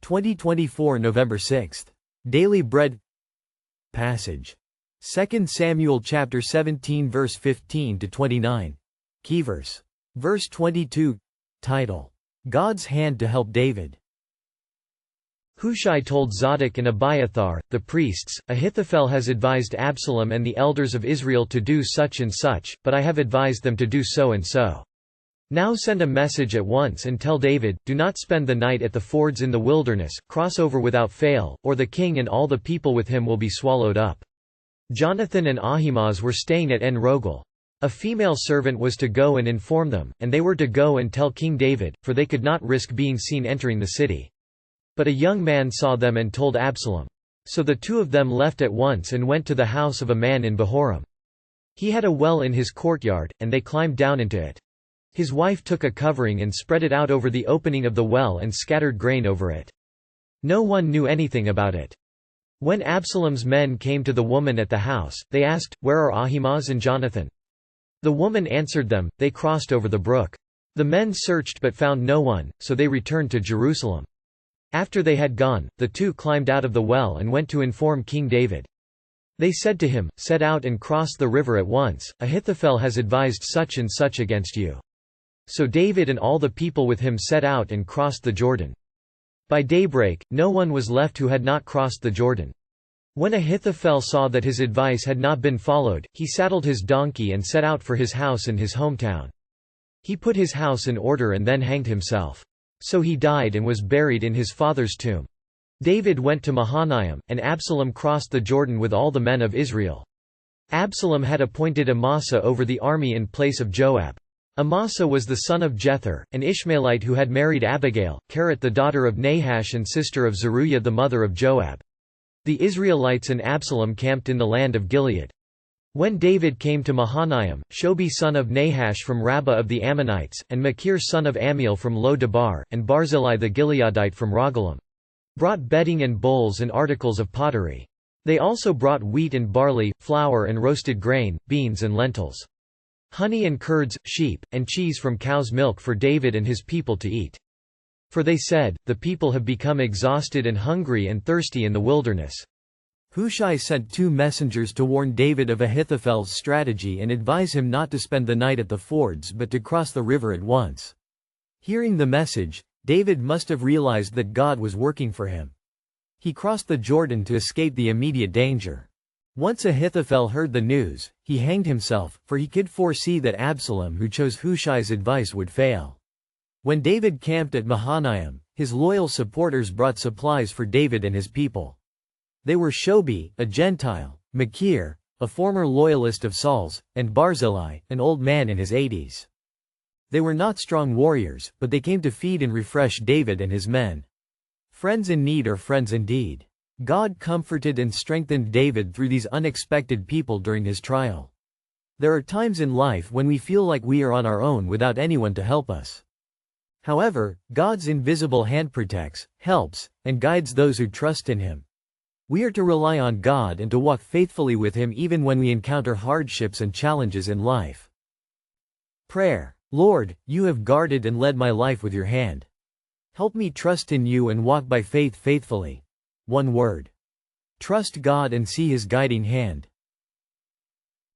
2024 November 6. Daily Bread Passage. 2 Samuel chapter 17 verse 15 to 29. Key verse. Verse 22. Title: God's hand to help David. Hushai told Zadok and Abiathar, the priests, Ahithophel has advised Absalom and the elders of Israel to do such and such, but I have advised them to do so and so. Now send a message at once and tell David, do not spend the night at the fords in the wilderness, cross over without fail, or the king and all the people with him will be swallowed up. Jonathan and Ahimaaz were staying at En-Rogel. A female servant was to go and inform them, and they were to go and tell King David, for they could not risk being seen entering the city. But a young man saw them and told Absalom. So the two of them left at once and went to the house of a man in Bahurim. He had a well in his courtyard, and they climbed down into it. His wife took a covering and spread it out over the opening of the well and scattered grain over it. No one knew anything about it. When Absalom's men came to the woman at the house, they asked, "Where are Ahimaaz and Jonathan?" The woman answered them, "They crossed over the brook." The men searched but found no one, so they returned to Jerusalem. After they had gone, the two climbed out of the well and went to inform King David. They said to him, "Set out and cross the river at once, Ahithophel has advised such and such against you." So David and all the people with him set out and crossed the Jordan. By daybreak, no one was left who had not crossed the Jordan. When Ahithophel saw that his advice had not been followed, he saddled his donkey and set out for his house in his hometown. He put his house in order and then hanged himself. So he died and was buried in his father's tomb. David went to Mahanaim, and Absalom crossed the Jordan with all the men of Israel. Absalom had appointed Amasa over the army in place of Joab. Amasa was the son of Jether, an Ishmaelite who had married Abigail, the daughter of Nahash and sister of Zeruiah the mother of Joab. The Israelites and Absalom camped in the land of Gilead. When David came to Mahanaim, Shobi son of Nahash from Rabbah of the Ammonites, and Makir son of Ammiel from Lo-Debar, and Barzillai the Gileadite from Rogelim, brought bedding and bowls and articles of pottery. They also brought wheat and barley, flour and roasted grain, beans and lentils, honey and curds, sheep, and cheese from cow's milk for David and his people to eat. For they said, "The people have become exhausted and hungry and thirsty in the wilderness." Hushai sent 2 messengers to warn David of Ahithophel's strategy and advise him not to spend the night at the fords but to cross the river at once. Hearing the message, David must have realized that God was working for him. He crossed the Jordan to escape the immediate danger. Once Ahithophel heard the news, he hanged himself, for he could foresee that Absalom, who chose Hushai's advice, would fail. When David camped at Mahanaim, his loyal supporters brought supplies for David and his people. They were Shobi, a Gentile, Makir, a former loyalist of Saul's, and Barzillai, an old man in his 80s. They were not strong warriors, but they came to feed and refresh David and his men. Friends in need are friends indeed. God comforted and strengthened David through these unexpected people during his trial. There are times in life when we feel like we are on our own without anyone to help us. However, God's invisible hand protects, helps, and guides those who trust in Him. We are to rely on God and to walk faithfully with Him even when we encounter hardships and challenges in life. Prayer. Lord, you have guarded and led my life with your hand. Help me trust in you and walk by faith faithfully. One word. Trust God and see His guiding hand.